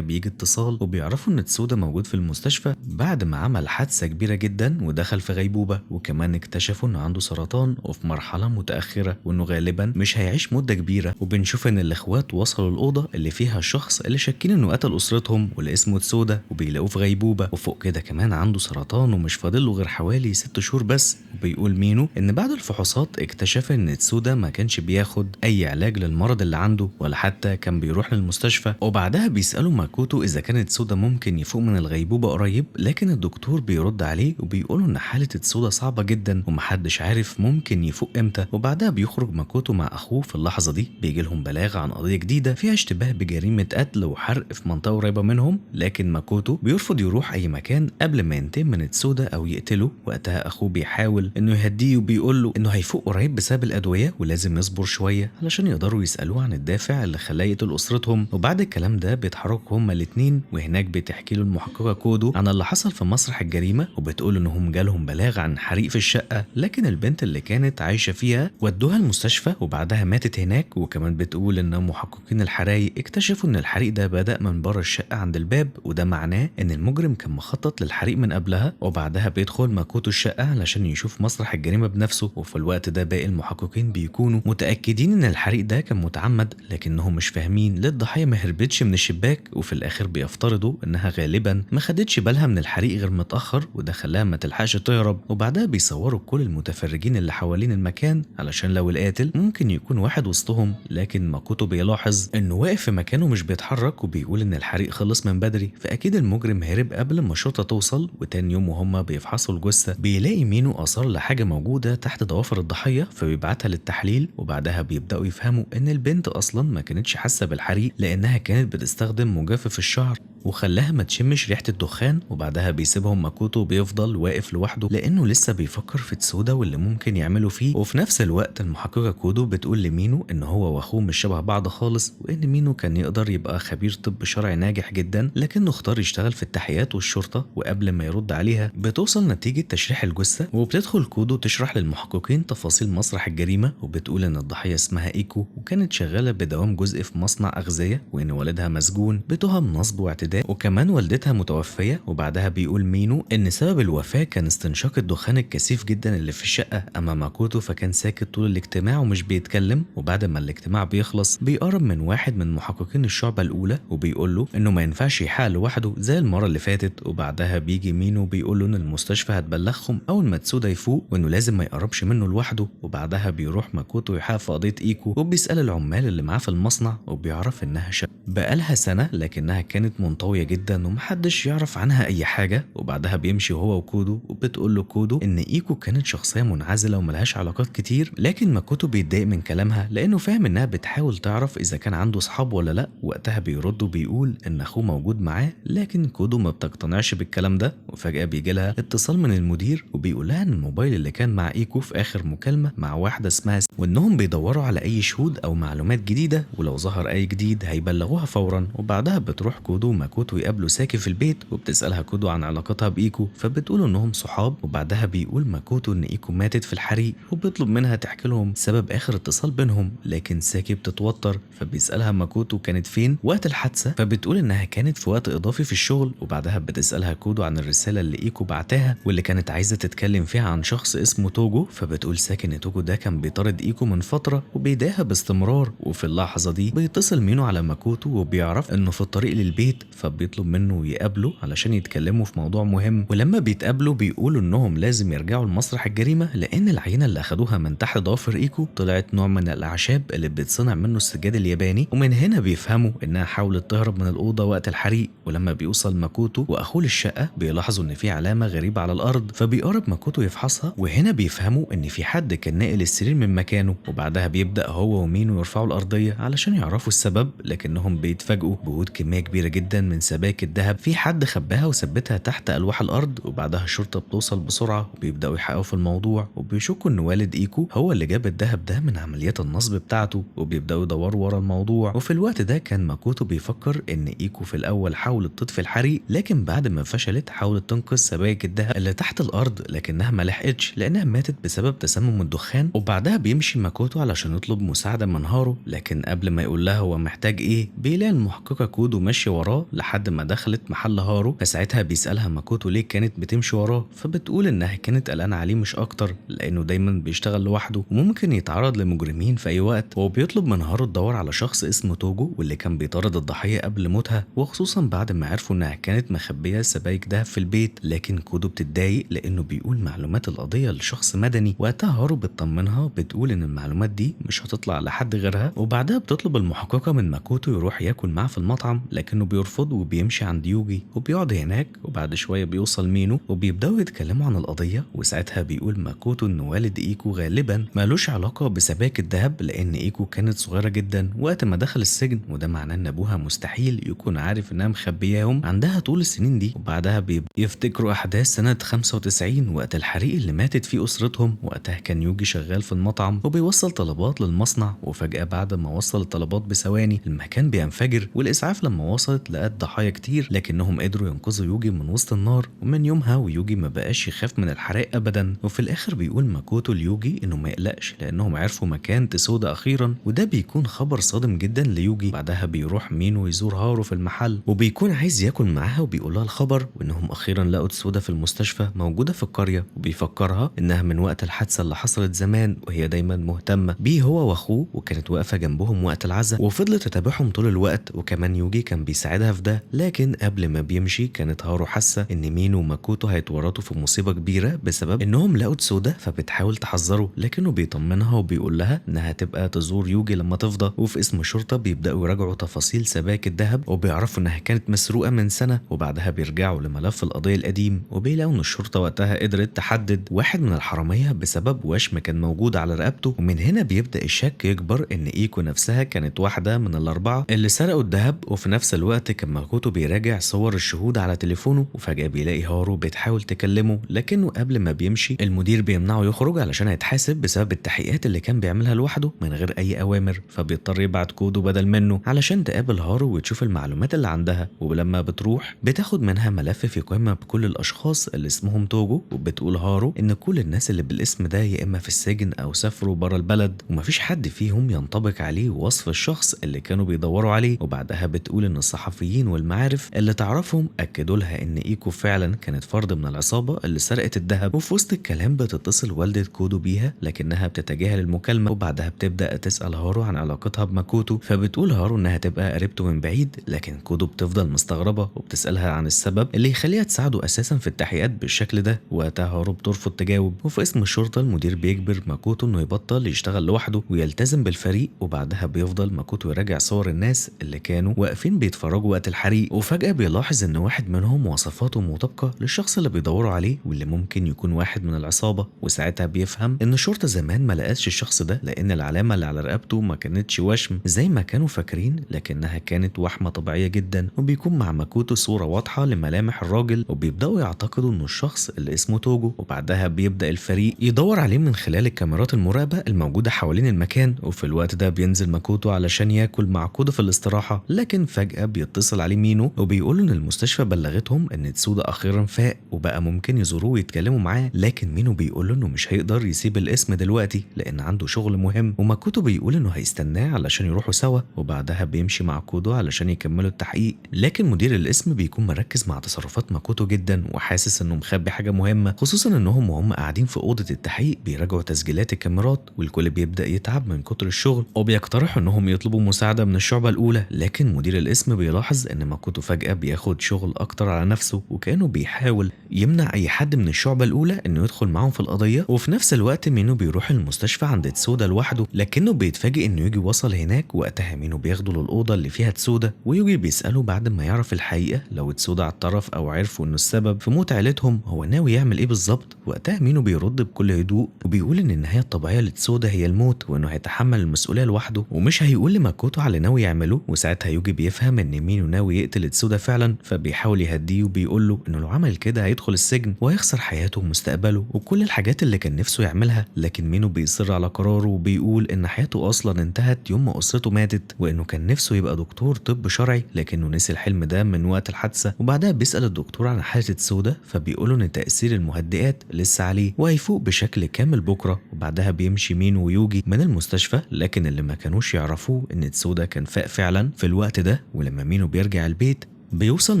بيجي اتصال وبيعرفوا ان تسودا موجود في المستشفى بعد ما عمل حادثة كبيرة جدا ودخل في غيبوبة، وكمان اكتشفوا انه عنده سرطان وفي مرحلة متأخرة وانه غالبا مش هيعيش مدة كبيرة. وبنشوف ان الاخوات وصلوا الأوضة اللي فيها الشخص اللي شاكين انه قتل أسرتهم واللي اسمه تسودا، وبيلاقوه في غيبوبة وفوق كده كمان عنده سرطان ومش فاضله غير حوالي 6 شهور بس. وبيقول مينو ان بعد الفحوصات اكتشف ان تسودا ما كانش بياخد اي علاج للمرض اللي عنده ولا حتى كان بيروح للمستشفى. وبعدها بيسألوا ماكوتو اذا كانت تسودا ممكن يفوق من الغيبوبة قريب، لكن الدكتور بيرد عليه وبيقوله ان حالة تسودا صعبة جدا ومحدش عارف ممكن يفوق امتى. وبعدها بيخرج ماكوتو مع اخوه. في اللحظة دي بيجي لهم بلاغ عن قضية جديدة فيها اشتباه بجريمة قتل وحرق في منطقة قريبة منهم، لكن ماكوتو بيرفض يروح اي مكان قبل ما ينتقم من تسودا او يقتله. وقتها اخوه بيحاول انه يهديه وبيقول له انه هيفوق قريب بسبب الادويه ولازم يصبر شويه علشان يقدروا يسالوه عن الدافع اللي خلاه يقتل اسرتهم. وبعد الكلام ده بيتحركوا هما الاتنين، وهناك بتحكي له المحققه كودو عن اللي حصل في مسرح الجريمه، وبتقول انهم جالهم بلاغ عن حريق في الشقه، لكن البنت اللي كانت عايشه فيها ودوها المستشفى وبعدها ماتت هناك. وكمان بتقول ان محققين الحرايق اكتشفوا ان الحريق ده بدا من بره الشقه عند الباب، وده معناه ان المجرم كان مخطط للحريق من قبلها. وبعدها بيدخل ماكوتو الشقه علشان يشوف مسرح الجريمه بنفسه، وفي الوقت ده باقي المحققين بيكونوا متاكدين ان الحريق ده كان متعمد، لكنهم مش فاهمين ليه الضحيه ما هربتش من الشباك. وفي الاخر بيفترضوا انها غالبا ما خدتش بالها من الحريق غير متاخر وده خلاها ما تلحقش تهرب. وبعدها بيصوروا كل المتفرجين اللي حوالين المكان علشان لو القاتل ممكن يكون واحد وسطهم، لكن ماكوتو بيلاحظ انه واقف في مكانه مش بيتحرك وبيقول ان الحريق خلص من بدري، فاكيد المجرم هرب قبل ما الشرطه توصل. وتاني يوم وهم بيفحصوا الجثه بيلاقي مينو اثار لحاجه موجوده تحت ضوافر الضحيه، فبيبعتها للتحليل. وبعدها بيبداوا يفهموا ان البنت اصلا ما كانتش حاسه بالحريق لانها كانت بتستخدم مجفف الشعر وخلاها ما تشمش ريحه الدخان. وبعدها بيسيبهم ماكوتو بيفضل واقف لوحده لانه لسه بيفكر في تسودا واللي ممكن يعملوا فيه. وفي نفس الوقت المحققه كودو بتقول لمينو ان هو واخوه مش شبه بعض خالص، وان مينو كان يقدر يبقى خبير طب شرعي ناجح جدا لكنه اختار يشتغل في التحقيقات والشرطه. وقبل ما يرد عليها بتوصل نتيجه تشريح الجثه، وبتدخل كودو تشرح للمحققين تفاصيل مسرح الجريمه، وبتقول ان الضحيه اسمها ايكو وكانت شغاله بدوام جزء في مصنع اغذيه، وان والدها مسجون بتهم نصب واعتداء، وكمان والدتها متوفيه. وبعدها بيقول مينو ان سبب الوفاه كان استنشاق الدخان الكثيف جدا اللي في الشقه. اما ماكوتو فكان ساكت طول الاجتماع ومش بيتكلم، وبعد ما الاجتماع بيخلص بيقرب من واحد من محققين الشعبه الاولى وبيقول له انه ما ينفعش يحقق لوحده زي المره اللي فاتت. وبعدها بيجي مينو بيقول له ان المستشفى هتبلغهم اول ما تسودا يفوق وانه لازم ما يقربش منه لوحده. وبعدها بيروح ماكوتو يحقق في قضيه ايكو وبيسال العمال اللي معاه في المصنع، وبيعرف انها بقالها سنه لكنها كانت منطويه جدا ومحدش يعرف عنها اي حاجه. وبعدها بيمشي هو وكودو، وبتقول له كودو ان ايكو كانت شخصيه منعزله وملهاش علاقات كتير، لكن ماكوتو بيتضايق من كلامها لانه فاهم انها بتحاول تعرف اذا كان عنده صحاب ولا لا. وقتها بيرد وبيقول ان اخوه موجود معاه، لكن كودو ما بتقتنعش بالكلام ده. وفجاه بيجي لها اتصال من المدير وبيقول لها ان الموبايل اللي كان مع ايكو في اخر مكالمه مع واحده اسمها وانهم بيدوروا على اي شهود او معلومات جديده، ولو ظهر اي جديد هيبلغوها فورا. وبعدها بتروح كودو وماكوتو يقابلوا ساكي في البيت، وبتسالها كودو عن علاقتها بايكو، فبتقول انهم صحاب. وبعدها بيقول ماكوتو ان ايكو ماتت في الحريق، وبيطلب منها تحكي لهم سبب اخر اتصال بينهم، لكن ساكي بتتوتر فبيسالها ماكوتو كانت فين وقت الحادثه، فبتقول انها كانت في وقت اضافي في الشغل. وبعدها بتسالها كودو عن الرساله اللي ايكو بعتها واللي كانت عايزه تتكلم فيها عن شخص اسمه توجو، فبتقول ساكي ان توجو ده كان بيطارد ايكو من فتره وبيضايقها باستمرار. وفي اللحظه دي بيتصل مينو على ماكوتو وبيعرف انه في الطريق للبيت، فبيطلب منه يقابله علشان يتكلموا في موضوع مهم. ولما بيتقابلوا بيقولوا انهم لازم يرجعوا لمسرح الجريمه لان العينه اللي اخدوها من تحت ضوافر ايكو طلعت نوع من الاعشاب اللي بتصنع منه السجاد الياباني، ومن هنا بيفهموا انها حاولت تهرب من الاوضه وقت الحريق. ولما بيوصل ماكوتو واخوه للشقه بيلاحظوا ان في علامه غريبه على الارض، فبيقرب ماكوتو يفحصها، وهنا بيفهموا ان في حد كان ناقل السرير من مكانه. وبعدها بيبدا هو ومينو يرفعوا الارضيه علشان يعرفوا السبب، لكنهم بيتفاجئوا بوجود كميه كبيره جدا من سبائك الذهب في حد خباها وثبتها تحت ألواح الأرض، وبعدها الشرطة بتوصل بسرعة وبيبدأوا يحققوا في الموضوع وبيشكوا إن والد إيكو هو اللي جاب الذهب ده من عمليات النصب بتاعته، وبيبدأوا يدوروا ورا الموضوع. وفي الوقت ده كان ماكوتو بيفكر إن إيكو في الأول حاولت تطفي الحريق، لكن بعد ما فشلت حاولت تنقذ سبائك الذهب اللي تحت الأرض، لكنها ما لحقتش لأنها ماتت بسبب تسمم الدخان. وبعدها بيمشي ماكوتو علشان يطلب مساعدة من هارو، لكن قبل ما يقول لها هو محتاج إيه بيلاقي المحققة كودو ماشية وراه لحد ما دخلت محل هارو. فساعتها بيسألها ماكوتو ليه كانت بتمشي وراه، فبتقول إنها كانت قلقانة عليه مش أكتر، لأنه دايما بيشتغل لوحده وممكن يتعرض لمجرمين في أي وقت. وبيطلب من هارو تدور على شخص اسمه توجو واللي كان بيطارد الضحية قبل موتها، وخصوصا بعد ما عرفوا إنها كانت مخبية سبائك دهب في البيت. لكن كودو بتتضايق لأنه بيقول معلومات القضية لشخص مدني. وقتها هارو بتطمنها بتقول إن المعلومات دي مش هتطلع لحد غيرها. وبعدها بتطلب المحققة من ماكوتو يروح ياكل معاه في المطعم، لكنه بيرفض وبيمشي عند يوجي وبيقعد هناك. وبعد شوية بيوصل مينو وبيبدأوا يتكلموا عن القضية، وساعتها بيقول ماكوتو إن والد إيكو غالبا مالوش علاقة بسبائك الذهب، لأن إيكو كانت صغيرة جدا وقت ما دخل السجن، وده معناه إن أبوها مستحيل يكون عارف إنها مخبياهم عندها طول السنين دي. وبعدها بيفتكروا أحداث سنة 95 وقت الحريق اللي ماتت فيه أسرتهم. وقتها كان يوجي شغال في المطعم وبيوصل طلبات للمصنع، وفجأة بعد ما وصل الطلبات بثواني المكان بينفجر، والإسعاف لما وصلت لقت ضحايا كتير، لكنهم قدروا ينقذوا يوجي من وسط النار. ومن يومها ويوجي ما بقاش يخاف من الحرائق أبدا. وفي الآخر بيقول ماكوتو ليوجي إنه ما يقلقش لأنهم عرفوا مكان تسودا أخيرا، وده بيكون خبر صادم جدا ليوجي. بعدها بيروح مينو يزور هارو في المحل وبيكون عايز ياكل معاها، وبيقول لها الخبر وإنهم أخيرا لقوا تسودا في المستشفى موجودة في القرية، وبيفكرها إنها من وقت الحادثة اللي حصلت زمان وهي دايما مهتمة بيه هو وأخوه، وكانت واقفة جنبهم وقت العزاء وفضلت تتابعهم طول الوقت، وكمان يوجي كان بيساعدها في ده. لكن قبل ما بيمشي كانت هارو حاسة إن مينو وماكوتو هيتورطوا في مصيبة كبيرة بسبب إنهم لقوا تسودا، فبتحاول تحذره، لكنه بيطمنها وبيقول لها إنها تبقى تزور يوجي لما تفضى. وفي اسم الشرطة بيبدأوا يراجعوا تفاصيل سبائك الذهب وبيعرفوا إنها كانت مسروقة من سنة، وبعدها بيرجعوا لملف القضية القديم وبيلاقوا إن الشرطة وقتها قدرت تحدد واحد من الحرامية بسبب وشم كان موجود على رقبته. ومن هنا بيبدأ الشك يكبر إن إيكو نفسها كانت واحدة من الأربعة اللي سرقوا الذهب. وفي نفس الوقت كان ماكوتو بيراجع صور الشهود على تليفونه، وفجأة بيلاقي هارو بتحاول تكلمه، لكنه قبل ما بيمشي المدير بيمنعه يخرج علشان هيتحاسب بسبب التحقيقات اللي كان بيعملها لوحده من غير أي أوامر، فبيضطر يبعت كودو بدل منه علشان تقابل هارو وتشوف المعلومات اللي عندها. ولما بتروح بتاخد منها ملف في قائمة بكل الأشخاص اللي اسمهم توجو، وبتقول هارو إن كل الناس اللي بالاسم ده يا إما في السجن أو سافروا برا البلد، ومفيش حد فيهم ينطبق عليه وصف الشخص اللي كانوا بيدوروا عليه. وبعدها بتقول إن الصحفيين والمعارف اللي تعرفهم أكدوا لها إن إيكو فعلا كانت فرد من العصابة اللي سرقت الذهب. وفي وسط الكلام بتتصل والدة كودو بيها، لكنها بتتجاهل المكالمة. وبعدها بتبدأ تسأل هارو عن علاقتها بماكوتو، فبتقول هارو إنها تبقى قريبته من بعيد، لكن كودو بتفضل مستغربة وبتسألها عن السبب اللي يخليها تساعده أساسا في التحقيقات بالشكل ده. وقتها هارو بترفض تجاوب. وفي اسم الشرطة المدير بيجبر ماكوتو إنه يبطل يشتغل لوحده ويلتزم بالفريق. وبعدها بيفضل ماكوتو يراجع صور الناس اللي كانوا واقفين بيتفرجوا وقت الحريق، وفجأة بيلاحظ إن واحد منهم مواصفاته مطابقة للشخص اللي بيدوروا عليه واللي ممكن يكون واحد من العصابة. وساعتها بيفهم إن الشرطة زمان ما لقتش الشخص ده لأن العلامة اللي على رقبته ما كانتش وشم زي ما كانوا فاكرين، لكنها كانت وحمة طبيعية جدا. وبيكون مع ماكوتو صورة واضحة لملامح الراجل، وبيبدأوا يعتقدوا إنه الشخص اللي اسمه توجو. وبعدها بيبدأ الفريق يدور عليه من خلال الكاميرات المراقبة الموجودة حوالين المكان. وفي الوقت ده بينزل ماكوتو علشان ياكل مع كودو في الاستراحة، لكن فجأة بيتصل عليه مينو وبيقول إن المستشفى بلغتهم إن تسودا أخيرا فاق وبقى ممكن يزوروه ويتكلموا معاه. لكن مينو بيقول له إنه مش هيقدر يسيب الاسم دلوقتي لأن عنده شغل مهم، وماكوتو بيقول إنه هيستناه علشان يروحوا سوا. وبعدها بيمشي مع كودو علشان يكملوا التحقيق، لكن مدير الاسم بيكون مركز مع تصرفات ماكوتو جدا وحاسس إنه مخبي حاجة مهمة، خصوصا إنهم وهم قاعدين في أوضة التحقيق بيراجعوا تسجيلات الكاميرات، والكل بيبدأ يتعب من كتر الشغل وبيقترحوا إنهم يطلبوا مساعدة من الشعبة الأولى. لكن مدير الاسم بيلاحظ إن ماكوتو فجأة بياخد شغل أكتر على نفسه، وكأنه بيحاول يمنع أي حد من الشعبة الأولى إنه يدخل معاهم في القضية. وفي نفس الوقت مينو بيروح المستشفى عند تسودا لوحده، لكنه بيتفاجئ إنه يوجي وصل هناك. وقتها مينو بياخده للأوضة اللي فيها تسودا، ويوجي بيسأله بعد ما يعرف الحقيقة لو تسودا اعترف أو عرفوا إنه السبب في موت عيلتهم هو ناوي يعمل إيه بالظبط. وقتها مينو بيرد بكل هدوء وبيقول إن النهاية الطبيعية لتسودا هي الموت، وإنه هيتحمل المسؤولية لوحده ومش هيقول لماكوتو على اللي ناوي يعمله. وساعتها يوجي بيفهم إن مينو ناوي يقتل تسودا فعلا، فبيحاول يهديه وبيقول له انه لو عمل كده هيدخل السجن وهيخسر حياته ومستقبله وكل الحاجات اللي كان نفسه يعملها. لكن مينو بيصر على قراره وبيقول ان حياته اصلا انتهت يوم ما اسرته ماتت، وانه كان نفسه يبقى دكتور طب شرعي لكنه نسي الحلم ده من وقت الحادثه. وبعدها بيسأل الدكتور عن حالة تسودا، فبيقوله ان تأثير المهدئات لسه عليه وهيفوق بشكل كامل بكره. وبعدها بيمشي مينو ويوجي من المستشفى، لكن اللي ما كانوش يعرفوه ان تسودا كان فاق فعلا في الوقت ده. ولما مينو بيرجع البيت بيوصل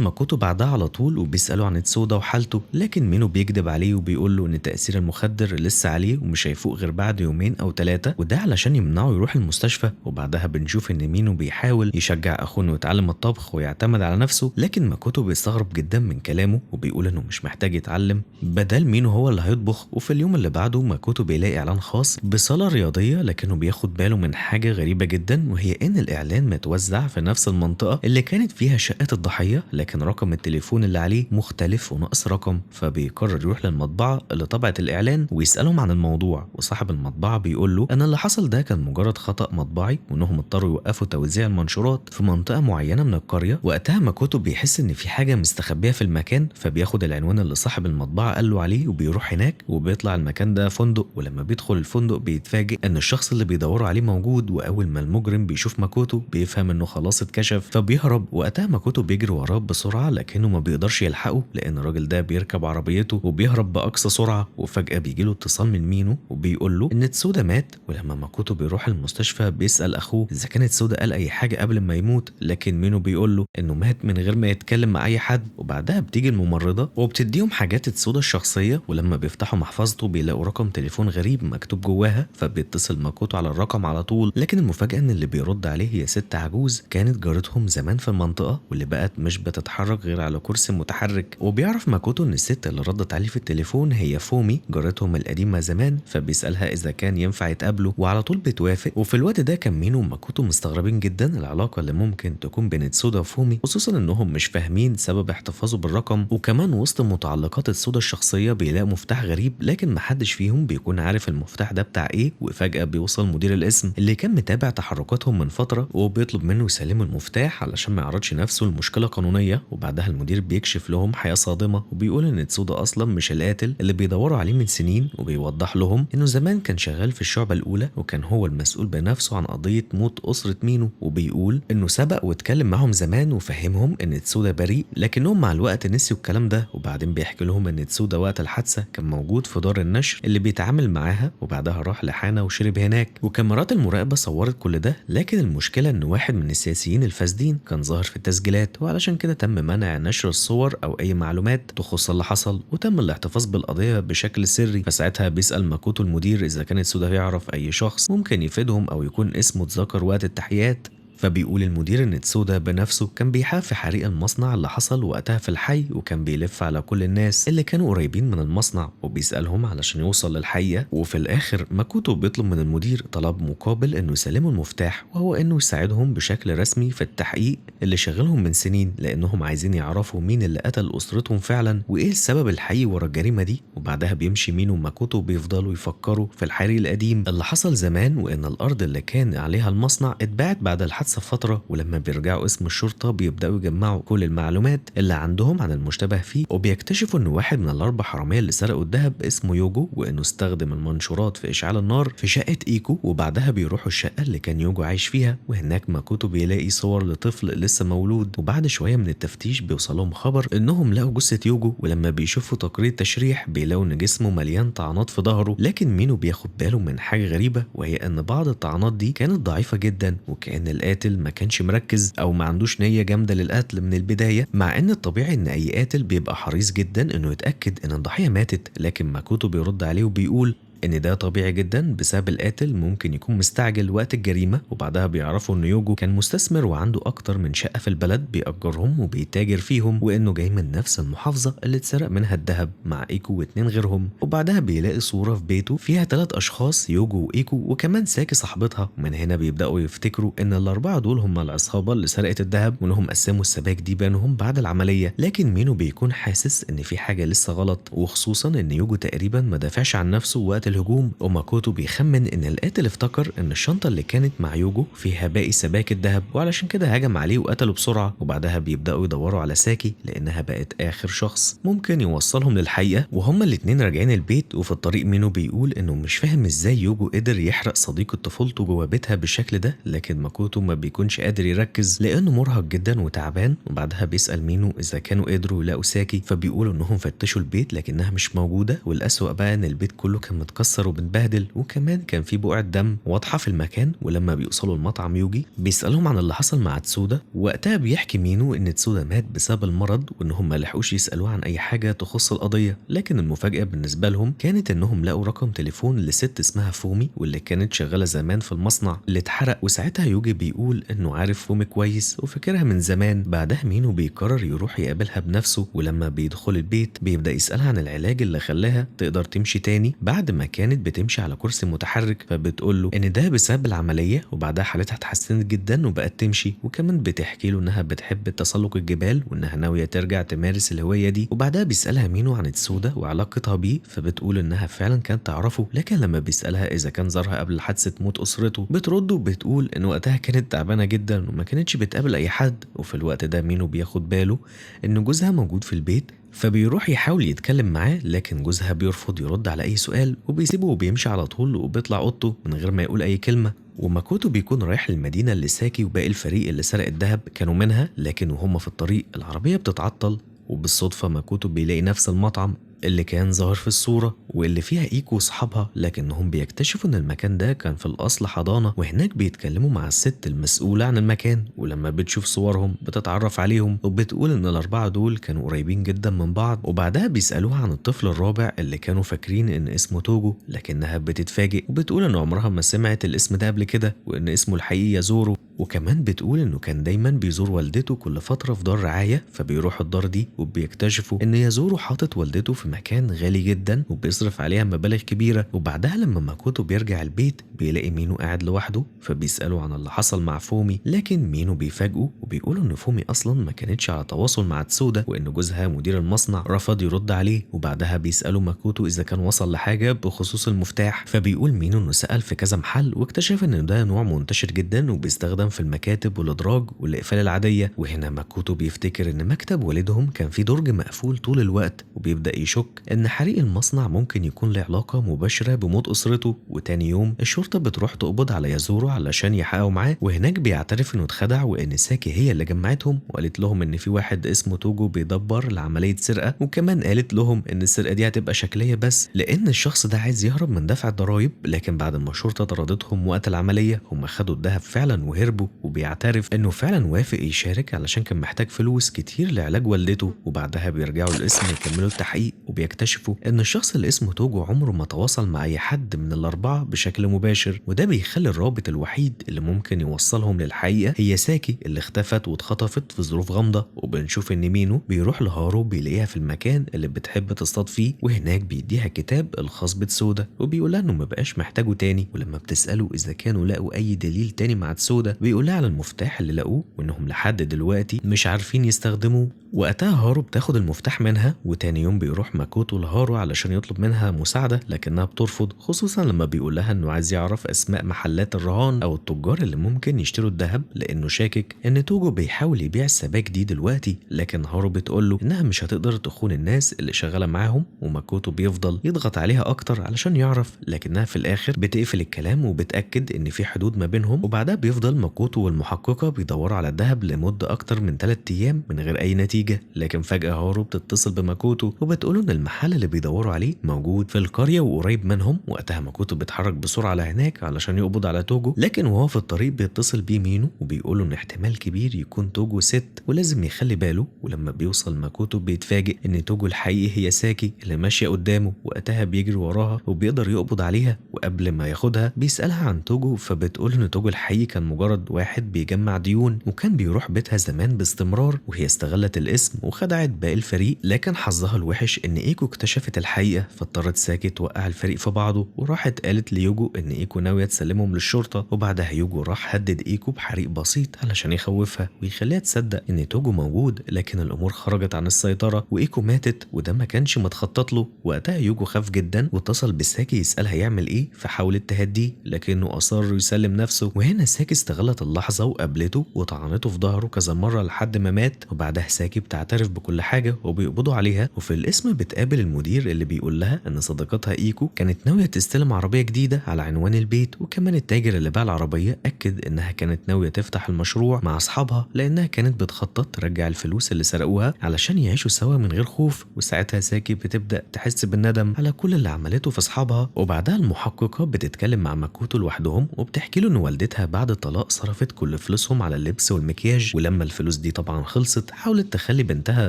ماكوتو بعدها على طول وبيسأله عن تسودا وحالته، لكن مينو بيكذب عليه وبيقول له ان تأثير المخدر لسه عليه ومش هيفوق غير بعد يومين او 3، وده علشان يمنعه يروح المستشفى. وبعدها بنشوف ان مينو بيحاول يشجع اخوه انه يتعلم الطبخ ويعتمد على نفسه، لكن ماكوتو بيستغرب جدا من كلامه وبيقول انه مش محتاج يتعلم، بدل مينو هو اللي هيطبخ. وفي اليوم اللي بعده ماكوتو بيلاقي اعلان خاص بصالة رياضية، لكنه بياخد باله من حاجة غريبة جدا، وهي ان الاعلان متوزع في نفس المنطقة اللي كانت فيها شقة الضحية، لكن رقم التليفون اللي عليه مختلف وناقص رقم. فبيقرر يروح للمطبعة اللي طبعت الإعلان ويسألهم عن الموضوع، وصاحب المطبعة بيقول له أن اللي حصل ده كان مجرد خطأ مطبعي وإنهم اضطروا يوقفوا توزيع المنشورات في منطقة معينة من القرية. وقتها ماكوتو بيحس إن في حاجة مستخبية في المكان، فبياخد العنوان اللي صاحب المطبعة قال له عليه وبيروح هناك، وبيطلع المكان ده فندق. ولما بيدخل الفندق بيتفاجئ إن الشخص اللي بيدوروا عليه موجود، وأول ما المجرم بيشوف ماكوتو بيفهم إنه خلاص اتكشف فبيهرب. وقتها ماكوتو بيجري وراه بسرعة لكنه ما بيقدرش يلحقه لأن الراجل ده بيركب عربيته وبيهرب بأقصى سرعة. وفجأة بيجيله اتصال من مينو وبيقول له إن تسودا مات. ولما ماكوتو بيروح المستشفى بيسأل أخوه إذا كانت تسودا قال أي حاجة قبل ما يموت، لكن مينو بيقول له إنه مات من غير ما يتكلم مع أي حد. وبعدها بتيجي الممرضة وبتديهم حاجات تسودا الشخصية، ولما بيفتحوا محفظته بيلاقوا رقم تليفون غريب مكتوب جواها، فبيتصل ماكوتو على الرقم على طول. لكن المفاجأة إن اللي بيرد عليه هي ست عجوز كانت جارتهم زمان في المنطقة، واللي بقت مش بتتحرك غير على كرسي متحرك. وبيعرف ماكوتو ان الست اللي ردت عليه في التليفون هي فومي جارتهم القديمه زمان، فبيسالها اذا كان ينفع يتقابلوا وعلى طول بتوافق. وفي الوقت ده كان مينو وماكوتو مستغربين جدا العلاقه اللي ممكن تكون بين تسودا وفومي، خصوصا انهم مش فاهمين سبب احتفاظه بالرقم. وكمان وسط متعلقات تسودا الشخصيه بيلاقوا مفتاح غريب، لكن محدش فيهم بيكون عارف المفتاح ده بتاع ايه. وفجاه بيوصل مدير القسم اللي كان متابع تحركاتهم من فتره وبيطلب منه يسلمه المفتاح علشان ما يعرضش نفسه لمشكله قانونيه. وبعدها المدير بيكشف لهم حياة صادمة وبيقول ان تسودا اصلا مش القاتل اللي بيدوروا عليه من سنين، وبيوضح لهم انه زمان كان شغال في الشعبة الاولى وكان هو المسؤول بنفسه عن قضية موت اسرة مينو. وبيقول انه سبق واتكلم معهم زمان وفهمهم ان تسودا بريء، لكنهم مع الوقت نسيوا الكلام ده. وبعدين بيحكي لهم ان تسودا وقت الحادثة كان موجود في دار النشر اللي بيتعامل معاها، وبعدها راح لحانة وشرب هناك، وكاميرات المراقبة صورت كل ده. لكن المشكلة ان واحد من السياسيين الفاسدين كان ظاهر في التسجيلات، وعلشان كده تم منع نشر الصور او اي معلومات تخص اللي حصل، وتم الاحتفاظ بالقضيه بشكل سري. فساعتها بيسال ماكوتو المدير اذا كانت تسودا يعرف اي شخص ممكن يفيدهم او يكون اسمه اتذكر وقت التحقيقات. فبيقول المدير ان تسودا بنفسه كان بيحاف في حريق المصنع اللي حصل وقتها في الحي، وكان بيلف على كل الناس اللي كانوا قريبين من المصنع وبيسألهم علشان يوصل للحقيقة. وفي الاخر ماكوتو بيطلب من المدير طلب مقابل انه يسلمه المفتاح، وهو انه يساعدهم بشكل رسمي في التحقيق اللي شغلهم من سنين، لانهم عايزين يعرفوا مين اللي قتل اسرتهم فعلا وايه السبب الحقيقي ورا الجريمة دي. وبعدها بيمشي مينو وماكوتو بيفضلوا يفكروا في الحريق القديم اللي حصل زمان، وان الارض اللي كان عليها المصنع اتباعت بعد الحادثة فترة. ولما بيرجعوا اسم الشرطة بيبدأوا يجمعوا كل المعلومات اللي عندهم عن المشتبه فيه، وبيكتشفوا ان واحد من الاربع حرامية اللي سرقوا الذهب اسمه يوجو، وانه استخدم المنشورات في اشعال النار في شقة ايكو. وبعدها بيروحوا الشقة اللي كان يوجو عايش فيها، وهناك ماكوتو بيلاقي صور لطفل لسه مولود. وبعد شوية من التفتيش بيوصلهم خبر انهم لقوا جثة يوجو، ولما بيشوفوا تقرير تشريح بيلاقوا ان جسمه مليان طعنات في ظهره. لكن مينو بياخد باله من حاجة غريبة، وهي ان بعض الطعنات دي كانت ضعيفة جدا، وكأن القاتل ما كانش مركز او ما عندوش نية جامدة للقتل من البداية، مع ان الطبيعي ان اي قاتل بيبقى حريص جدا انه يتأكد ان الضحية ماتت. لكن ماكوتو بيرد عليه وبيقول ان ده طبيعي جدا بسبب القاتل ممكن يكون مستعجل وقت الجريمه. وبعدها بيعرفوا ان يوجو كان مستثمر وعنده اكتر من شقه في البلد بيأجرهم وبيتاجر فيهم، وانه جاي من نفس المحافظه اللي اتسرق منها الذهب مع ايكو واتنين غيرهم. وبعدها بيلاقي صوره في بيته فيها 3 اشخاص، يوجو وايكو وكمان ساكي صاحبتها. ومن هنا بيبداوا يفتكروا ان الاربعه دول هم العصابه اللي سرقت الذهب، وانهم قسموا السباك دي بينهم بعد العمليه. لكن مينو بيكون حاسس ان في حاجه لسه غلط، وخصوصا ان يوجو تقريبا ما دافعش عن نفسه وقت الهجوم وماكوتو بيخمن ان القاتل افتكر ان الشنطة اللي كانت مع يوجو فيها باقي سبائك الذهب، وعلشان كده هجم عليه وقتله بسرعة. وبعدها بيبدأوا يدوروا على ساكي لانها بقت اخر شخص ممكن يوصلهم للحقيقة. وهما الاتنين راجعين البيت، وفي الطريق مينو بيقول انه مش فاهم ازاي يوجو قدر يحرق صديقة طفولته جوه بيتها بالشكل ده، لكن ماكوتو ما بيكونش قادر يركز لانه مرهق جدا وتعبان. وبعدها بيسأل مينو اذا كانوا قدروا يلاقوا ساكي، فبيقولوا انهم فتشوا البيت لكنها مش موجودة. والأسوأ بقى ان البيت كله كان متكسر ومتبهدل، وكمان كان في بقعة دم واضحة في المكان. ولما بيوصلوا المطعم يوجي بيسألهم عن اللي حصل مع تسودا، وقتها بيحكي مينو ان تسودا مات بسبب المرض وانهم ما لحقوش يسألوه عن اي حاجة تخص القضية. لكن المفاجأة بالنسبة لهم كانت انهم لقوا رقم تليفون لست اسمها فومي، واللي كانت شغالة زمان في المصنع اللي اتحرق. وساعتها يوجي بيقول انه عارف فومي كويس وفاكرها من زمان. بعدها مينو بيقرر يروح يقابلها بنفسه، ولما بيدخل البيت بيبدأ يسألها عن العلاج اللي خلاها تقدر تمشي تاني بعد ما كانت بتمشي على كرسي متحرك. فبتقول له ان ده بسبب العملية، وبعدها حالتها اتحسنت جدا وبقت تمشي. وكمان بتحكي له انها بتحب تسلق الجبال وانها ناوية ترجع تمارس الهواية دي. وبعدها بيسألها مينو عن تسودا وعلاقتها بيه، فبتقول انها فعلا كانت تعرفه، لكن لما بيسألها اذا كان زارها قبل حادثة موت اسرته بترد وبتقول ان وقتها كانت تعبانة جدا وما كانتش بتقابل اي حد. وفي الوقت ده مينو بياخد باله ان جوزها موجود في البيت، فبيروح يحاول يتكلم معاه، لكن جوزها بيرفض يرد على اي سؤال وبيسيبه وبيمشي على طول وبيطلع اوضته من غير ما يقول اي كلمة. وماكوتو بيكون رايح للمدينة اللي ساكي وباقي الفريق اللي سرق الذهب كانوا منها، لكن وهم في الطريق العربية بتتعطل، وبالصدفة ماكوتو بيلاقي نفس المطعم اللي كان ظاهر في الصورة واللي فيها إيكو وصحابها. لكنهم بيكتشفوا إن المكان ده كان في الأصل حضانة، وهناك بيتكلموا مع الست المسؤولة عن المكان. ولما بتشوف صورهم بتتعرف عليهم وبتقول إن الأربعة دول كانوا قريبين جدا من بعض. وبعدها بيسألوها عن الطفل الرابع اللي كانوا فاكرين إن اسمه توجو، لكنها بتتفاجئ وبتقول إن عمرها ما سمعت الاسم ده قبل كده، وإن اسمه الحقيقي يازورو. وكمان بتقول إنه كان دايما بيزور والدته كل فترة في دار رعاية. فبيروحوا الدار دي وبيكتشفوا إن يازورو حاطط والدته في مكان غالي جدا وبيصرف عليها مبالغ كبيرة. وبعدها لما ماكوتو بيرجع البيت بيلاقي مينو قاعد لوحده، فبيسأله عن اللي حصل مع فومي، لكن مينو بيفاجئه وبيقول إن فومي أصلا ما كانتش على تواصل مع تسودا، وإن جوزها مدير المصنع رفض يرد عليه. وبعدها بيسأله ماكوتو إذا كان وصل لحاجة بخصوص المفتاح، فبيقول مينو إنه سأل في كذا محل واكتشف إن ده نوع منتشر جدا وبيستخدم في المكاتب والإدراج والإقفال العادية. وهنا ماكوتو بيفتكر إن مكتب والدهم كان فيه درج مقفول طول الوقت، وبيبدأ يشك إن حريق المصنع ممكن يكون له علاقة مباشرة بموت أسرته. وتاني يوم الشرطة بتروح تقبض على يازورو علشان يحققوا معاه، وهناك بيعترف إنه اتخدع وإن ساكي هي اللي جمعتهم وقالت لهم إن في واحد اسمه توجو بيدبر لعملية سرقة. وكمان قالت لهم إن السرقة دي هتبقى شكلية بس لأن الشخص ده عايز يهرب من دفع الضرايب. لكن بعد ما الشرطة طردتهم وقت العملية هم خدوا الذهب فعلا وهربوا. وبيعترف إنه فعلا وافق يشارك علشان كان محتاج فلوس كتير لعلاج والدته. وبعدها بيرجعوا القسم يكملوا التحقيق وبيكتشفوا ان الشخص اللي اسمه توجو عمره ما تواصل مع اي حد من الاربعه بشكل مباشر، وده بيخلي الرابط الوحيد اللي ممكن يوصلهم للحقيقه هي ساكي اللي اختفت واتخطفت في ظروف غامضه. وبنشوف ان مينو بيروح لهارو بيلاقيها في المكان اللي بتحب تصطاد فيه، وهناك بيديها كتاب الخاص بتسودا وبيقولها انه ما بقاش محتاجه تاني. ولما بتساله اذا كانوا لقوا اي دليل تاني مع تسودا بيقولها على المفتاح اللي لقوه وانهم لحد دلوقتي مش عارفين يستخدموه. وقتها هارو بتاخد المفتاح منها، وتاني يوم بيروح ماكوتو لهارو علشان يطلب منها مساعدة لكنها بترفض، خصوصا لما بيقول لها انه عايز يعرف اسماء محلات الرهان او التجار اللي ممكن يشتروا الذهب، لانه شاكك ان توجو بيحاول يبيع السبائك دي دلوقتي. لكن هارو بتقول له انها مش هتقدر تخون الناس اللي شغالة معاهم، وماكوتو بيفضل يضغط عليها اكتر علشان يعرف، لكنها في الاخر بتقفل الكلام وبتأكد ان في حدود ما بينهم. وبعدها بيفضل ماكوتو والمحققة بيدوروا على الذهب لمدة اكتر من 3 ايام من غير اي نتيجة. لكن فجأة هارو بتتصل بماكوتو وبتقوله ان المحل اللي بيدوروا عليه موجود في القرية وقريب منهم. وقتها ماكوتو بيتحرك بسرعة على هناك علشان يقبض على توجو، لكن وهو في الطريق بيتصل بيه مينو وبيقوله ان احتمال كبير يكون توجو ست ولازم يخلي باله. ولما بيوصل ماكوتو بيتفاجئ ان توجو الحقيقي هي ساكي اللي ماشية قدامه. وقتها بيجري وراها وبيقدر يقبض عليها، وقبل ما ياخدها بيسألها عن توجو، فبتقول ان توجو الحقيقي كان مجرد مجرد واحد بيجمع ديون، وكان بيروح بيتها زمان باستمرار، وهي استغلت الاسم وخدعت باقي الفريق. لكن حظها الوحش ان ايكو اكتشفت الحقيقة، فاضطرت ساكي توقع الفريق في بعضه، وراحت قالت ليوجو ان ايكو ناوية تسلمهم للشرطة. وبعدها يوجو راح هدد ايكو بحريق بسيط علشان يخوفها ويخليها تصدق ان توجو موجود. لكن الامور خرجت عن السيطرة وايكو ماتت، وده ما كانش متخطط له. وقتها يوجو خاف جدا واتصل بساكي يسألها يعمل ايه، فحاولت تهديه لكنه اصر يسلم نفسه. وهنا ساكي استغلت اللحظة وقابلته وطعنته في ظهره كذا مرة لحد ما مات. وبعدها ساكي بتعترف بكل حاجة وبيقبضوا عليها. وفي القسم بتقابل المدير اللي بيقول لها ان صديقتها ايكو كانت ناوية تستلم عربية جديدة على عنوان البيت. وكمان التاجر اللي باع العربية اكد انها كانت ناوية تفتح المشروع مع اصحابها، لانها كانت بتخطط ترجع الفلوس اللي سرقوها علشان يعيشوا سوا من غير خوف. وساعتها ساكي بتبدأ تحس بالندم على كل اللي عملته في اصحابها. وبعدها المحققة بتتكلم مع ماكوتو لوحدهم وبتحكي له ان والدتها بعد الطلاق صرفت كل فلوسهم على اللبس والمكياج. ولما الفلوس دي طبعا خلصت حاولت تخلي بنتها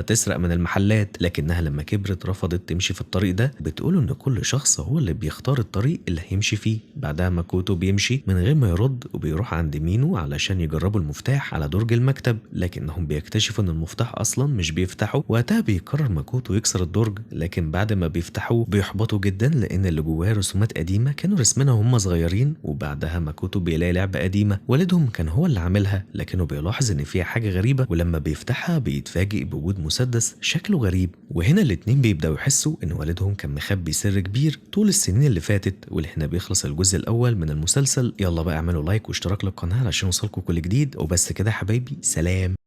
تسرق من المحلات، لكنها لما كبرت رفضت تمشي في الطريق ده. بتقول ان كل شخص هو اللي بيختار الطريق اللي هيمشي فيه. بعدها ماكوتو بيمشي من غير ما يرد وبيروح عند مينو علشان يجربوا المفتاح على درج المكتب، لكنهم بيكتشفوا ان المفتاح اصلا مش بيفتحوا. وقتها بيقرر ماكوتو يكسر الدرج، لكن بعد ما بيفتحوه بيحبطوا جدا لان اللي جواه رسومات قديمه كانوا رسمينها وهم صغيرين. وبعدها ماكوتو بيلاقي لعبه قديمه والدهم كان هو اللي عاملها، لكنه بيلاحظ ان فيها حاجه غريبه. ولما بيفتحها بيتفاجئ بوجود مسدس شكله غريب. وهنا الاتنين بيبداوا يحسوا ان والدهم كان مخبي سر كبير طول السنين اللي فاتت. ولهنا بيخلص الجزء الاول من المسلسل. يلا بقى اعملوا لايك واشتراك للقناه علشان يوصلكوا كل جديد. وبس كده يا حبايبي، سلام.